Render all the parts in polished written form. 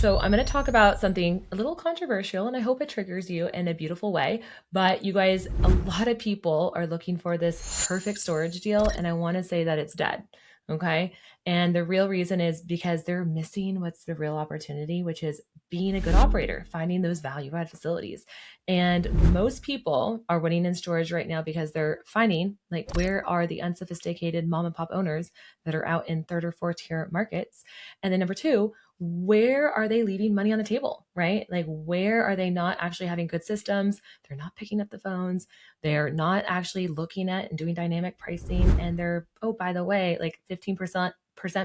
So I'm going to talk about something a little controversial, and I hope it triggers you in a beautiful way. But you guys, a lot of people are looking for this perfect storage deal, and I want to say that it's dead. Okay. And the real reason is because they're missing what's the real opportunity, which is being a good operator, finding those value add facilities. And most people are winning in storage right now because they're finding like where are the unsophisticated mom and pop owners that are out in third or fourth tier markets. And then number two, where are they leaving money on the table, right? Like, where are they not actually having good systems? They're not picking up the phones. They're not actually looking at and doing dynamic pricing. And they're, oh, by the way, like 15%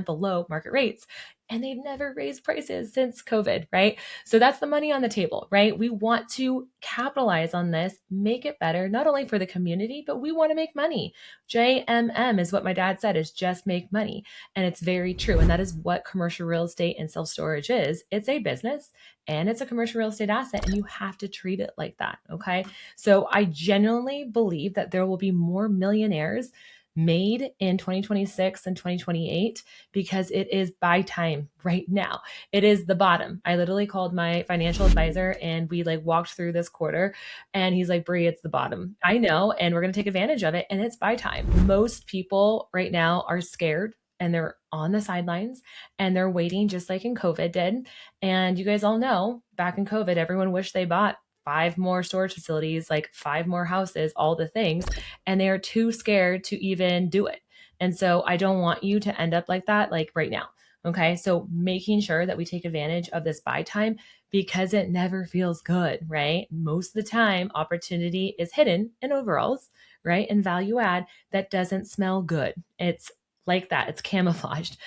below market rates. And they've never raised prices since COVID, right? So that's the money on the table, right? We want to capitalize on this, make it better, not only for the community, but we want to make money. JMM is what my dad said, is just make money. And it's very true. And that is what commercial real estate and self storage is. It's a business and it's a commercial real estate asset, and you have to treat it like that. Okay. So I genuinely believe that there will be more millionaires made in 2026 and 2028 because it is buy time right now. It is the bottom. I literally called my financial advisor and we like walked through this quarter and he's like, Bree, it's the bottom. I know. And we're going to take advantage of it. And it's buy time. Most people right now are scared and they're on the sidelines and they're waiting just like in COVID did. And you guys all know back in COVID, everyone wished they bought 5 more storage facilities, like 5 more houses, all the things, and they are too scared to even do it. And so I don't want you to end up like that, like right now. Okay. So making sure that we take advantage of this buy time because it never feels good, right? Most of the time, opportunity is hidden in overalls, right? And value add that doesn't smell good. It's like that. It's camouflaged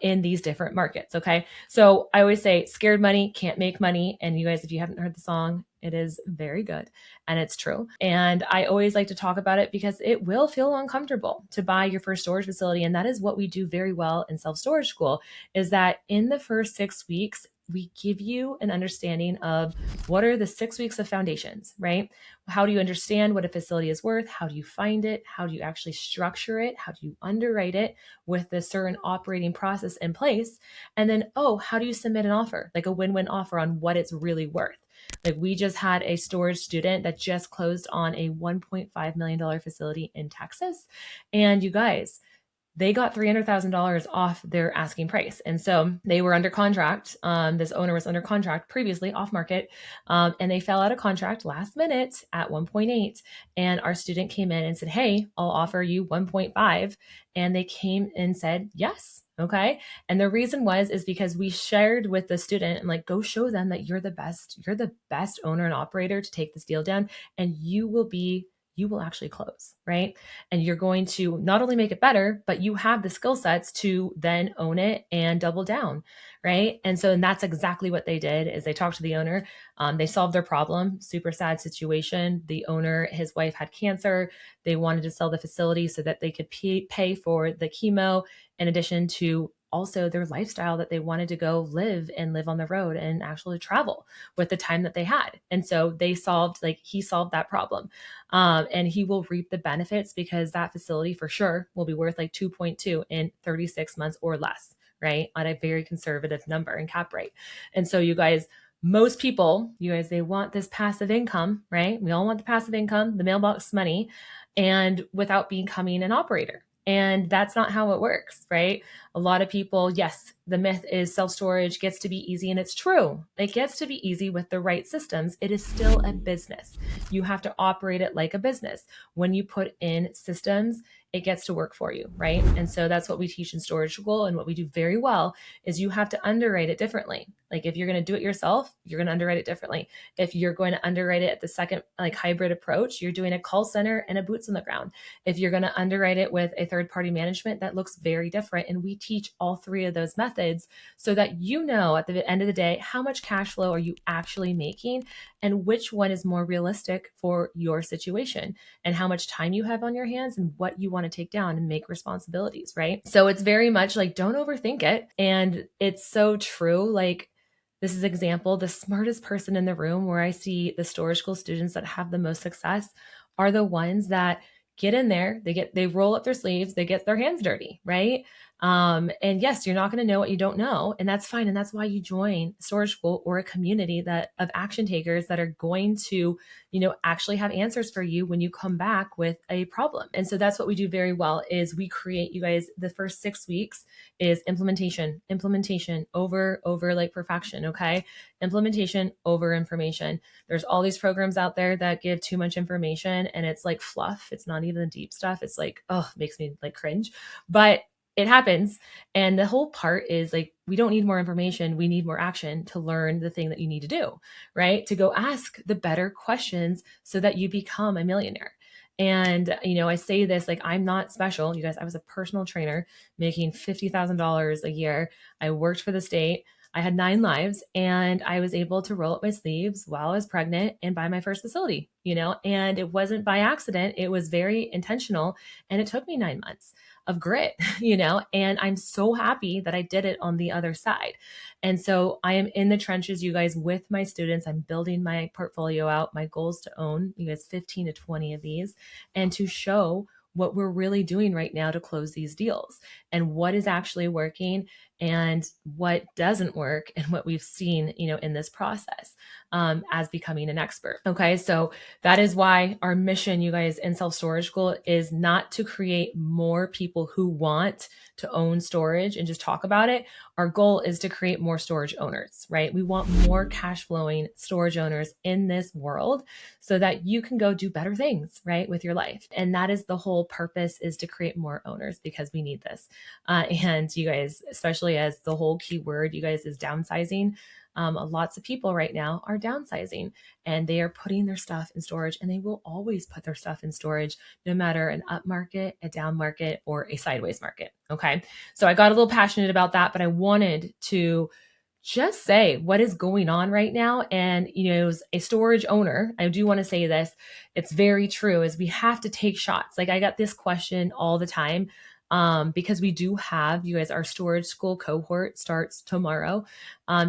in these different markets. Okay. So I always say scared money can't make money. And you guys, if you haven't heard the song, it is very good and it's true. And I always like to talk about it because it will feel uncomfortable to buy your first storage facility. And that is what we do very well in self-storage school, is that in the first 6 weeks, we give you an understanding of what are the 6 weeks of foundations, right? How do you understand what a facility is worth? How do you find it? How do you actually structure it? How do you underwrite it with a certain operating process in place? And then, oh, how do you submit an offer, like a win-win offer on what it's really worth? Like we just had a storage student that just closed on a $1.5 million facility in Texas. And you guys, they got $300,000 off their asking price. And so they were under contract. This owner was under contract previously off market. And they fell out of contract last minute at 1.8. And our student came in and said, hey, I'll offer you 1.5. And they came and said, yes. Okay. And the reason is because we shared with the student and like, go show them that you're the best owner and operator to take this deal down. And you will actually close, right? And you're going to not only make it better, but you have the skill sets to then own it and double down, right? And that's exactly what they did. Is they talked to the owner. They solved their problem. Super sad situation. The owner, his wife had cancer. They wanted to sell the facility so that they could pay for the chemo, in addition to also their lifestyle that they wanted to go live on the road and actually travel with the time that they had. And so he solved that problem. And he will reap the benefits because that facility for sure will be worth like 2.2 in 36 months or less, right? On a very conservative number and cap rate. And so you guys, most people, they want this passive income, right? We all want the passive income, the mailbox money, and without becoming an operator. And that's not how it works, right? A lot of people, yes, the myth is self-storage gets to be easy, and it's true. It gets to be easy with the right systems. It is still a business. You have to operate it like a business. When you put in systems, it gets to work for you, right? And so that's what we teach in storage school. And what we do very well is you have to underwrite it differently. Like if you're going to do it yourself, you're going to underwrite it differently. If you're going to underwrite it at the second, like hybrid approach, you're doing a call center and a boots on the ground. If you're going to underwrite it with a third party management, that looks very different. And we teach all three of those methods so that you know at the end of the day, how much cash flow are you actually making and which one is more realistic for your situation and how much time you have on your hands and what you want to take down and make responsibilities, right? So it's very much like, don't overthink it. And it's so true. Like this is example, the smartest person in the room where I see the storage school students that have the most success are the ones that get in there, they roll up their sleeves, they get their hands dirty, right? And yes, you're not going to know what you don't know, and that's fine. And that's why you join storage school or a community that of action takers that are going to, actually have answers for you when you come back with a problem. And so that's what we do very well is we create, you guys, the first 6 weeks is implementation over like perfection. Okay. Implementation over information. There's all these programs out there that give too much information and it's like fluff. It's not even the deep stuff. It's like, oh, it makes me like cringe. But it happens. And the whole part is like, we don't need more information. We need more action to learn the thing that you need to do, right? To go ask the better questions so that you become a millionaire. And, I say this like, I'm not special. You guys, I was a personal trainer making $50,000 a year. I worked for the state. I had 9 lives and I was able to roll up my sleeves while I was pregnant and buy my first facility, and it wasn't by accident. It was very intentional. And it took me 9 months of grit, and I'm so happy that I did it on the other side. And so I am in the trenches, you guys, with my students. I'm building my portfolio out. My goal is to own, you guys, 15 to 20 of these and to show what we're really doing right now to close these deals and what is actually working and what doesn't work and what we've seen, in this process as becoming an expert. Okay. So that is why our mission, you guys, in self-storage school is not to create more people who want to own storage and just talk about it. Our goal is to create more storage owners, right? We want more cash flowing storage owners in this world so that you can go do better things, right, with your life. And that is the whole purpose, is to create more owners because we need this. And you guys, especially as the whole key word, you guys, is downsizing. Lots of people right now are downsizing and they are putting their stuff in storage, and they will always put their stuff in storage, no matter an up market, a down market, or a sideways market. Okay. So I got a little passionate about that, but I wanted to just say what is going on right now. And, as a storage owner, I do want to say this. It's very true, is we have to take shots. Like I got this question all the time. Because we do have, you guys, our storage school cohort starts tomorrow.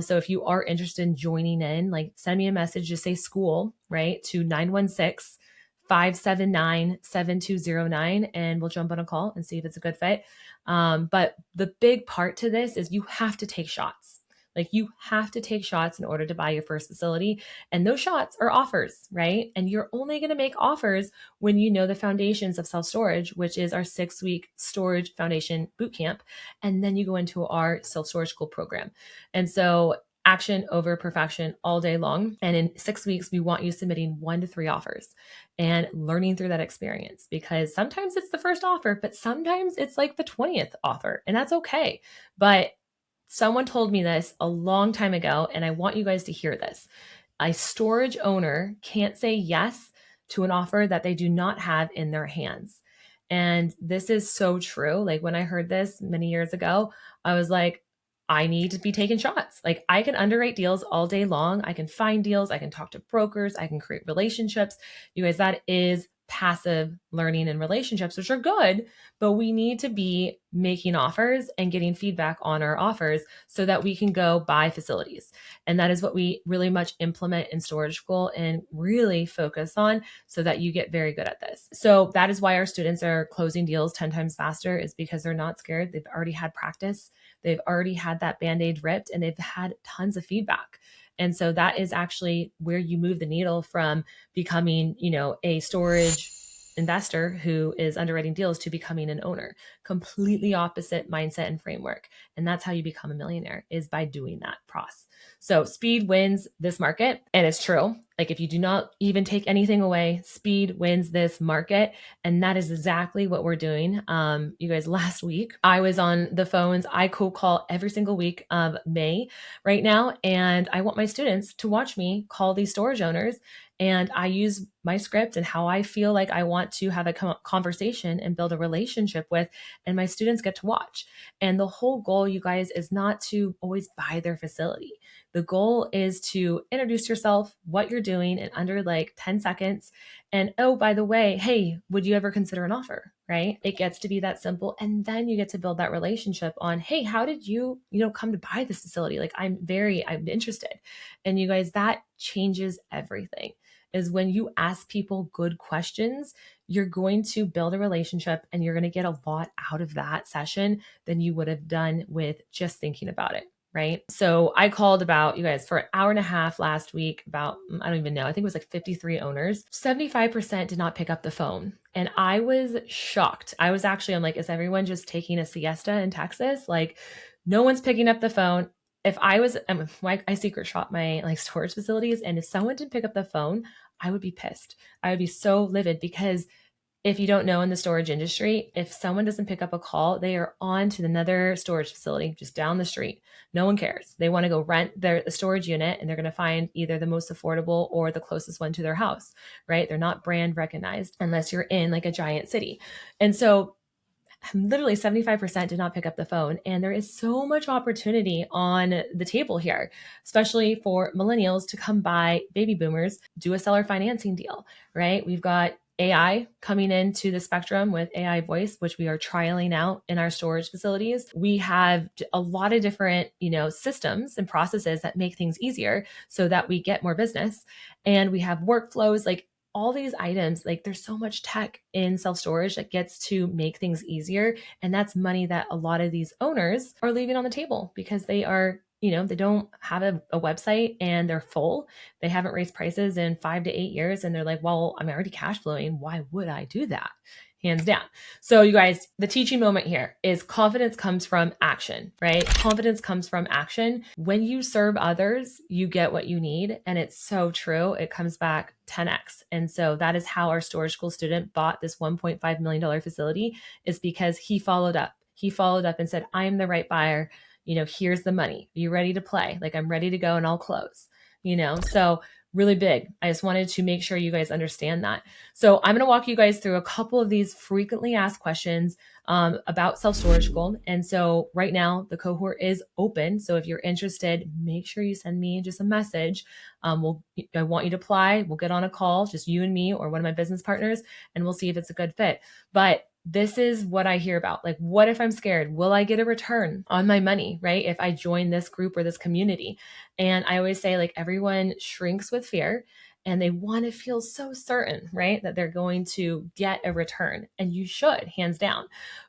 So if you are interested in joining in, like send me a message, just say school, right, to 916-579-7209, and we'll jump on a call and see if it's a good fit. But the big part to this is you have to take shots. Like you have to take shots in order to buy your first facility. And those shots are offers, right? And you're only going to make offers when you know the foundations of self-storage, which is our 6-week storage foundation bootcamp. And then you go into our self-storage school program. And so action over perfection all day long. And in 6 weeks, we want you submitting 1 to 3 offers and learning through that experience, because sometimes it's the first offer, but sometimes it's like the 20th offer, and that's okay. But someone told me this a long time ago, and I want you guys to hear this. A storage owner can't say yes to an offer that they do not have in their hands. And this is so true. Like when I heard this many years ago, I was like, I need to be taking shots. Like I can underwrite deals all day long. I can find deals. I can talk to brokers. I can create relationships. You guys, that is passive learning and relationships, which are good, but we need to be making offers and getting feedback on our offers so that we can go buy facilities. And that is what we really much implement in storage school and really focus on so that you get very good at this. So that is why our students are closing deals 10 times faster, is because they're not scared. They've already had practice. They've already had that Band-Aid ripped, and they've had tons of feedback. And so that is actually where you move the needle from becoming, a storage investor who is underwriting deals to becoming an owner. Completely opposite mindset and framework. And that's how you become a millionaire, is by doing that process. So speed wins this market. And it's true. Like if you do not even take anything away, speed wins this market. And that is exactly what we're doing. You guys, last week, I was on the phones. I cold call every single week of May right now. And I want my students to watch me call these storage owners. And I use my script and how I feel like I want to have a conversation and build a relationship with, and my students get to watch. And the whole goal, you guys, is not to always buy their facility. The goal is to introduce yourself, what you're doing in under like 10 seconds. And oh, by the way, hey, would you ever consider an offer? Right? It gets to be that simple. And then you get to build that relationship on, hey, how did you, come to buy this facility? Like I'm interested. And you guys, that changes everything. is when you ask people good questions, you're going to build a relationship and you're going to get a lot out of that session than you would have done with just thinking about it. Right. So I called about, you guys, for an hour and a half last week, about, I don't even know, I think it was like 53 owners. 75% did not pick up the phone. And I was shocked. I was actually, I'm like, is everyone just taking a siesta in Texas? Like, no one's picking up the phone. If I was, I secret shop my like storage facilities. And if someone didn't pick up the phone, I would be pissed. I would be so livid because if you don't know, in the storage industry, if someone doesn't pick up a call, they are on to another storage facility just down the street. No one cares. They want to go rent the storage unit and they're going to find either the most affordable or the closest one to their house, right? They're not brand recognized unless you're in like a giant city. And so literally 75% did not pick up the phone. And there is so much opportunity on the table here, especially for millennials to come by baby boomers, do a seller financing deal, right? We've got AI coming into the spectrum with AI voice, which we are trialing out in our storage facilities. We have a lot of different, systems and processes that make things easier so that we get more business. And we have workflows, like all these items, like there's so much tech in self-storage that gets to make things easier. And that's money that a lot of these owners are leaving on the table because they are, they don't have a website and they're full. They haven't raised prices in 5 to 8 years. And they're like, well, I'm already cash flowing. Why would I do that? Hands down. So you guys, the teaching moment here is confidence comes from action, right? Confidence comes from action. When you serve others, you get what you need. And it's so true. It comes back 10x. And so that is how our storage school student bought this $1.5 million facility, is because he followed up. He followed up and said, I am the right buyer. Here's the money. Are you ready to play? Like, I'm ready to go and I'll close, so really big. I just wanted to make sure you guys understand that. So I'm going to walk you guys through a couple of these frequently asked questions about self-storage school. And so right now the cohort is open. So if you're interested, make sure you send me just a message. I want you to apply. We'll get on a call, just you and me or one of my business partners, and we'll see if it's a good fit. But this is what I hear about. Like, what if I'm scared? Will I get a return on my money, right? If I join this group or this community? And I always say, like, everyone shrinks with fear and they want to feel so certain, right? That they're going to get a return, and you should, hands down.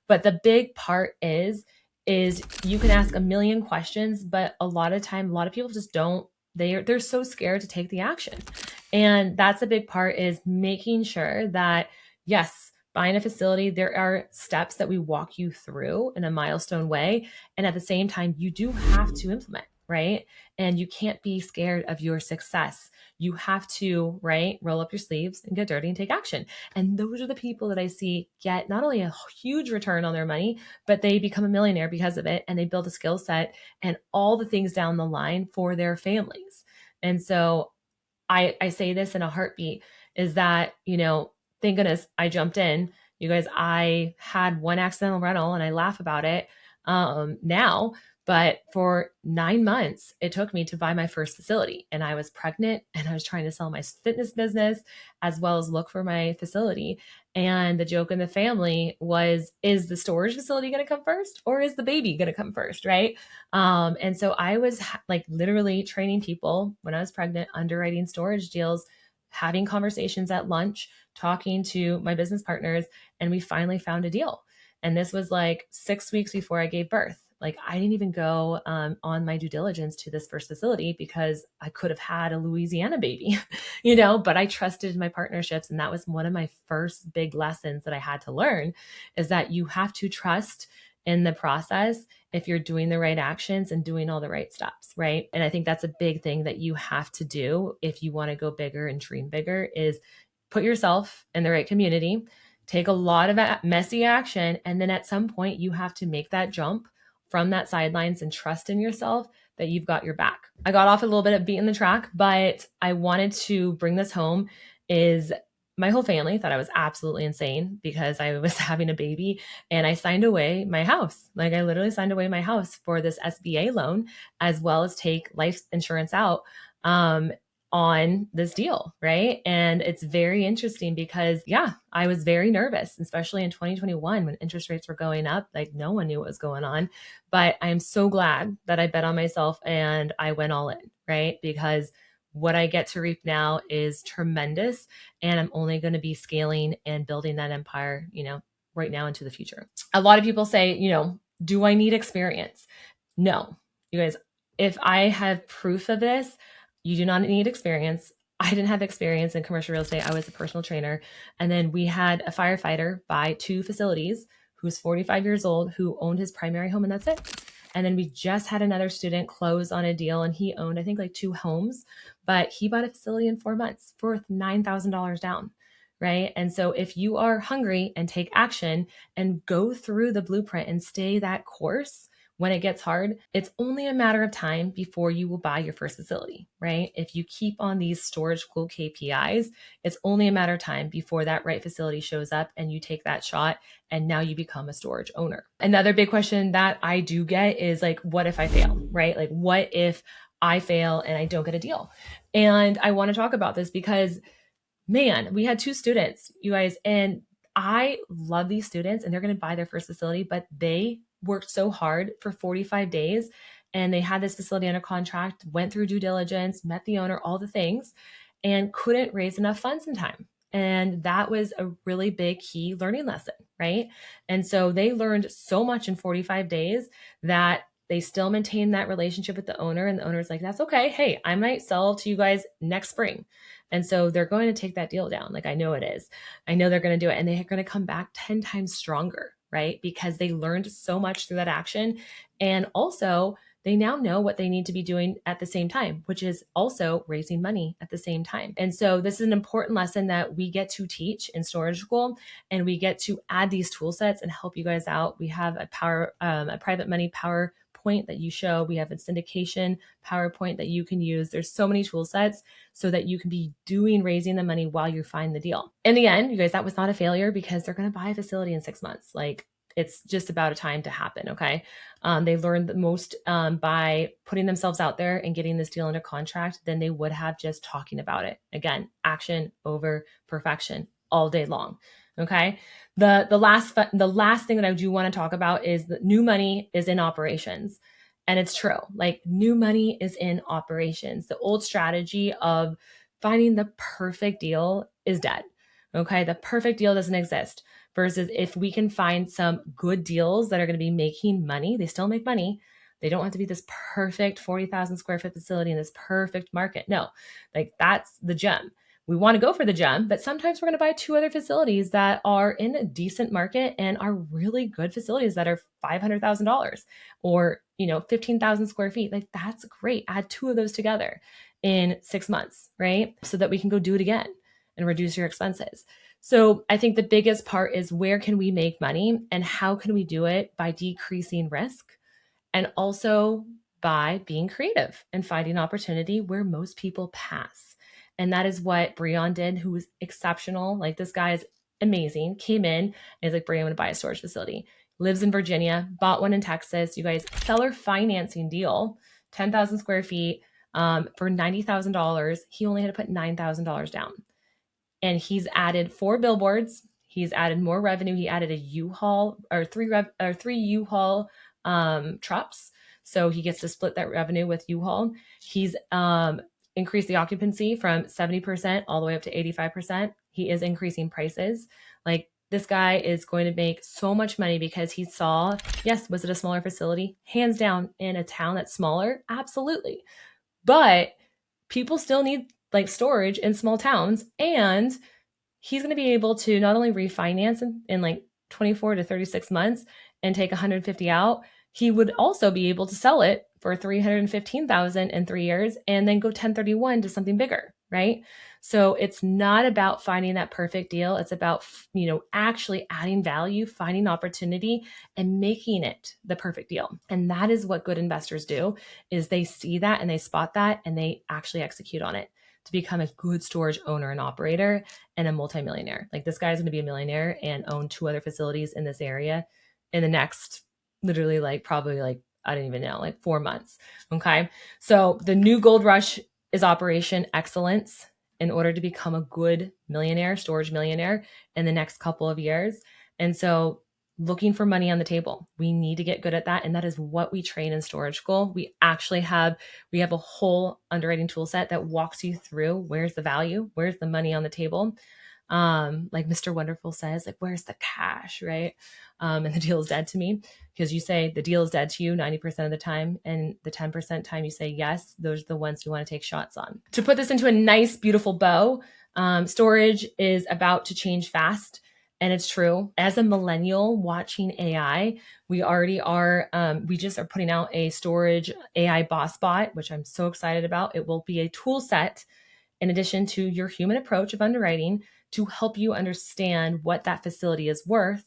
But the big part is you can ask a million questions, but a lot of people just don't, they're so scared to take the action. And that's a big part, is making sure that, yes, buying a facility, there are steps that we walk you through in a milestone way. And at the same time, you do have to implement, right? And you can't be scared of your success. You have to, right, roll up your sleeves and get dirty and take action. And those are the people that I see get not only a huge return on their money, but they become a millionaire because of it. And they build a skill set and all the things down the line for their families. And so I say this in a heartbeat, is that, thank goodness I jumped in. You guys, I had one accidental rental and I laugh about it now, but for 9 months, it took me to buy my first facility. And I was pregnant and I was trying to sell my fitness business as well as look for my facility. And the joke in the family was, is the storage facility going to come first or is the baby going to come first? Right. And so I was like literally training people when I was pregnant, underwriting storage deals, having conversations at lunch, talking to my business partners, and we finally found a deal. And this was like 6 weeks before I gave birth. Like, I didn't even go on my due diligence to this first facility because I could have had a Louisiana baby, but I trusted my partnerships. And that was one of my first big lessons that I had to learn, is that you have to trust in the process if you're doing the right actions and doing all the right steps, right? And I think that's a big thing that you have to do if you want to go bigger and dream bigger, is put yourself in the right community, take a lot of messy action, and then at some point you have to make that jump from that sidelines and trust in yourself that you've got your back. I got off a little bit of beating the track, but I wanted to bring this home. Is my whole family thought I was absolutely insane because I was having a baby, and I signed away my house. Like, I literally signed away my house for this SBA loan, as well as take life insurance out on this deal, right? And it's very interesting because, yeah, I was very nervous, especially in 2021 when interest rates were going up. Like, no one knew what was going on. But I'm so glad that I bet on myself and I went all in, right? Because what I get to reap now is tremendous. And I'm only going to be scaling and building that empire, right now into the future. A lot of people say, do I need experience? No, you guys, if I have proof of this, you do not need experience. I didn't have experience in commercial real estate. I was a personal trainer. And then we had a firefighter buy 2 facilities who's 45 years old, who owned his primary home, and that's it. And then we just had another student close on a deal, and he owned, I think, like 2 homes, but he bought a facility in 4 months for $9,000 down. Right. And so if you are hungry and take action and go through the blueprint and stay that course, when it gets hard, it's only a matter of time before you will buy your first facility, right? If you keep on these storage school KPIs, it's only a matter of time before that right facility shows up and you take that shot and now you become a storage owner. Another big question that I do get is like, what if I fail, right? Like, what if I fail and I don't get a deal? And I want to talk about this because, man, we had 2 students, you guys, and I love these students and they're going to buy their first facility, but they worked so hard for 45 days and they had this facility under contract, went through due diligence, met the owner, all the things, and couldn't raise enough funds in time. And that was a really big key learning lesson, right? And so they learned so much in 45 days that they still maintain that relationship with the owner, and the owner's like, that's okay. Hey, I might sell to you guys next spring. And so they're going to take that deal down. Like, I know it is. I know they're going to do it. And they're going to come back 10 times stronger, right? Because they learned so much through that action. And also, they now know what they need to be doing at the same time, which is also raising money at the same time. And so this is an important lesson that we get to teach in storage school, and we get to add these tool sets and help you guys out. We have a private money PowerPoint that you show. We have a syndication PowerPoint that you can use. There's so many tool sets so that you can be raising the money while you find the deal. In the end, you guys, that was not a failure because they're going to buy a facility in 6 months. Like, it's just about a time to happen. Okay. They learned the most by putting themselves out there and getting this deal under contract than they would have just talking about it. Again, action over perfection all day long. Okay. The last thing that I do want to talk about is that new money is in operations. And it's true. Like, new money is in operations. The old strategy of finding the perfect deal is dead. Okay. The perfect deal doesn't exist. Versus if we can find some good deals that are going to be making money, they still make money. They don't have to be this perfect 40,000 square foot facility in this perfect market. No, like, that's the gem. We want to go for the gem, but sometimes we're going to buy 2 other facilities that are in a decent market and are really good facilities that are $500,000 or, 15,000 square feet. Like, that's great. Add 2 of those together in 6 months, right? So that we can go do it again and reduce your expenses. So I think the biggest part is, where can we make money and how can we do it? By decreasing risk and also by being creative and finding opportunity where most people pass. And that is what Breon did, who was exceptional. Like, this guy is amazing. Came in and is like, Breon, I'm going to buy a storage facility. Lives in Virginia, bought one in Texas. You guys, seller financing deal, 10,000 square feet for $90,000. He only had to put $9,000 down. And he's added 4 billboards. He's added more revenue. He added a U-Haul or three U-Haul trucks. So he gets to split that revenue with U-Haul. He's increased the occupancy from 70% all the way up to 85%. He is increasing prices. Like, this guy is going to make so much money because he saw, yes, was it a smaller facility? Hands down, in a town that's smaller? Absolutely. But people still need like storage in small towns, and he's going to be able to not only refinance in like 24 to 36 months and take 150 out, he would also be able to sell it for 315,000 in 3 years and then go 1031 to something bigger, right? So it's not about finding that perfect deal. It's about, actually adding value, finding opportunity, and making it the perfect deal. And that is what good investors do, is they see that and they spot that and they actually execute on it to become a good storage owner and operator and a multimillionaire. Like, this guy's going to be a millionaire and own 2 other facilities in this area in the next, literally, like, probably like, I don't even know, like 4 months. Okay. So the new gold rush is operation excellence in order to become a good millionaire, storage millionaire in the next couple of years. And so looking for money on the table. We need to get good at that. And that is what we train in storage school. We have a whole underwriting tool set that walks you through where's the value, where's the money on the table. Like Mr. Wonderful says, like, where's the cash, right? And the deal is dead to me, because you say the deal is dead to you 90% of the time. And the 10% time you say yes, those are the ones you want to take shots on. To put this into a nice, beautiful bow, storage is about to change fast. And it's true. As a millennial watching AI, we already are, we just are putting out a storage AI boss bot, which I'm so excited about. It will be a tool set in addition to your human approach of underwriting to help you understand what that facility is worth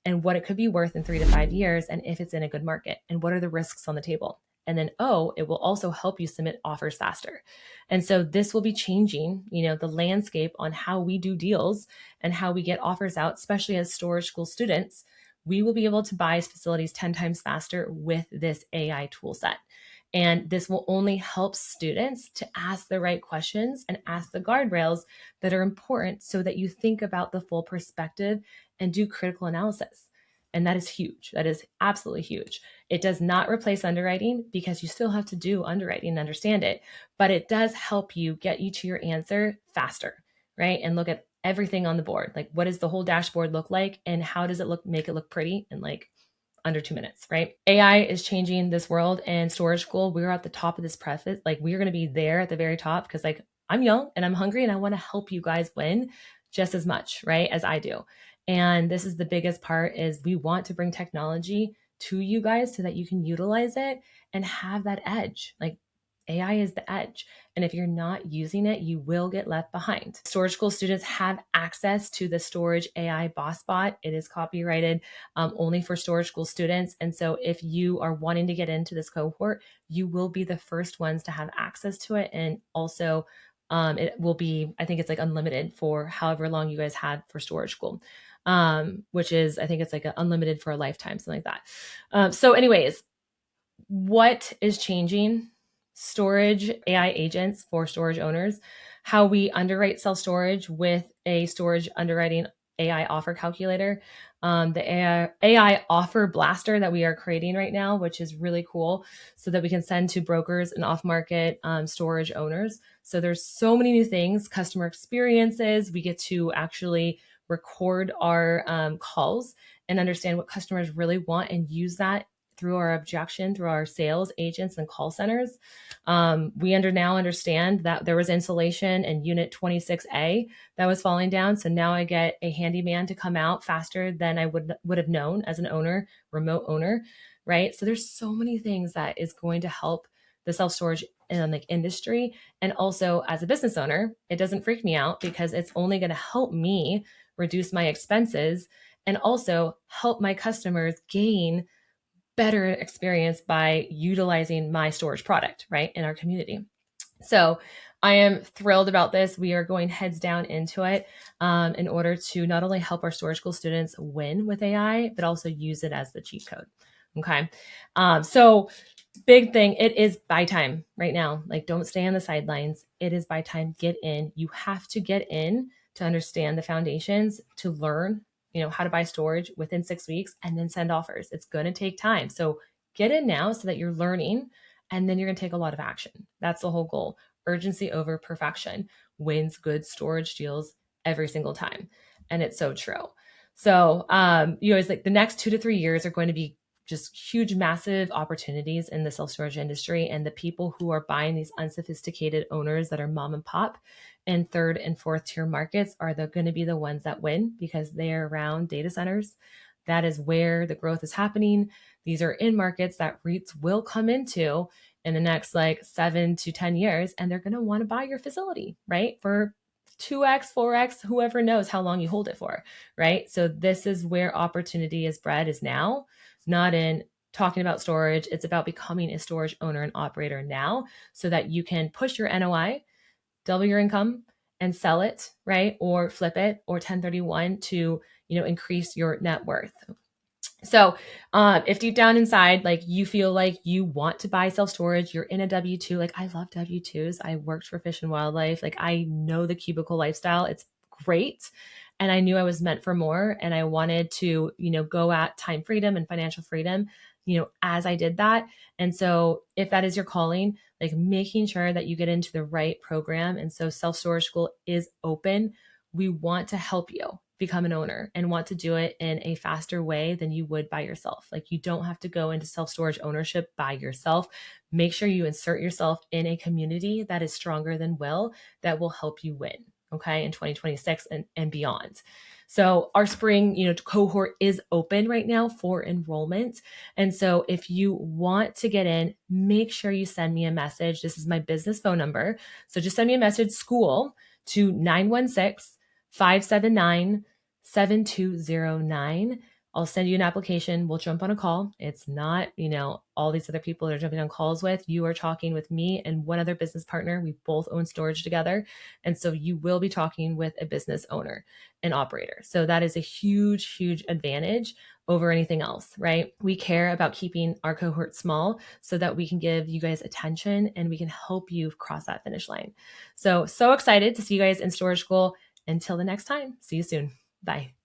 and what it could be worth in 3 to 5 years, and if it's in a good market, and what are the risks on the table. And then, it will also help you submit offers faster. And so this will be changing, the landscape on how we do deals and how we get offers out, especially as storage school students. We will be able to buy facilities 10 times faster with this AI tool set. And this will only help students to ask the right questions and ask the guardrails that are important so that you think about the full perspective and do critical analysis. And that is huge. That is absolutely huge. It does not replace underwriting, because you still have to do underwriting and understand it, but it does help you get you to your answer faster, right? And look at everything on the board. Like, what does the whole dashboard look like, and how does it make it look pretty in like under 2 minutes, right? AI is changing this world, and storage school, we're at the top of this precipice. Like, we're going to be there at the very top, because like, I'm young and I'm hungry and I want to help you guys win just as much, right, as I do. And this is the biggest part, is we want to bring technology to you guys so that you can utilize it and have that edge. Like, AI is the edge. And if you're not using it, you will get left behind. Storage school students have access to the Storage AI Boss Bot. It is copyrighted only for storage school students. And so if you are wanting to get into this cohort, you will be the first ones to have access to it. And also, it will be, I think it's like unlimited for however long you guys had for storage school, which is, I think it's like unlimited for a lifetime, something like that. So anyways, what is changing? Storage AI agents for storage owners, how we underwrite self-storage with a storage underwriting AI offer calculator, the AI offer blaster that we are creating right now, which is really cool, so that we can send to brokers and off-market storage owners. So there's so many new things, customer experiences. We get to actually record our calls and understand what customers really want and use that through our objection, through our sales agents and call centers. We now understand that there was insulation in unit 26A that was falling down. So now I get a handyman to come out faster than I would have known as an owner, remote owner, right? So there's so many things that is going to help the self-storage industry. And also, as a business owner, it doesn't freak me out, because it's only going to help me reduce my expenses and also help my customers gain better experience by utilizing my storage product, right, in our community. So I am thrilled about this. We are going heads down into it in order to not only help our storage school students win with AI, but also use it as the cheat code. Okay. So big thing, it is buy time right now. Like, don't stay on the sidelines. It is buy time. Get in. You have to get in to understand the foundations, to learn how to buy storage within 6 weeks, and then send offers. It's going to take time. So get in now so that you're learning, and then you're going to take a lot of action. That's the whole goal. Urgency over perfection wins good storage deals every single time. And it's so true. So, it's like the next 2 to 3 years are going to be just huge, massive opportunities in the self-storage industry. And the people who are buying these unsophisticated owners that are mom and pop and third and fourth tier markets are going to be the ones that win, because they're around data centers. That is where the growth is happening. These are in markets that REITs will come into in the next 7 to 10 years, and they're going to want to buy your facility, right? For 2x, 4x, whoever knows how long you hold it for, right? So this is where opportunity is bred, is now, not in talking about storage. It's about becoming a storage owner and operator now, so that you can push your NOI, double your income, and sell it, right? Or flip it, or 1031 to, increase your net worth. So if deep down inside, you feel like you want to buy self-storage, you're in a W-2, I love W-2s. I worked for Fish and Wildlife. I know the cubicle lifestyle. It's great. and I knew I was meant for more, and I wanted to, go at time freedom and financial freedom, as I did that. And so if that is your calling, like making sure that you get into the right program. And so Self Storage School is open. We want to help you become an owner and want to do it in a faster way than you would by yourself. Like you don't have to go into self-storage ownership by yourself. Make sure you insert yourself in a community that is stronger than Will, that will help you win, okay, in 2026 and beyond. So our spring, cohort is open right now for enrollment. And so if you want to get in, make sure you send me a message. This is my business phone number. So just send me a message, school, to 916-579-7209. I'll send you an application. We'll jump on a call. It's not, all these other people that are jumping on calls with. You are talking with me and one other business partner. We both own storage together. And so you will be talking with a business owner and operator. So that is a huge, huge advantage over anything else, right? We care about keeping our cohort small so that we can give you guys attention and we can help you cross that finish line. So excited to see you guys in Storage School. Until the next time, see you soon. Bye.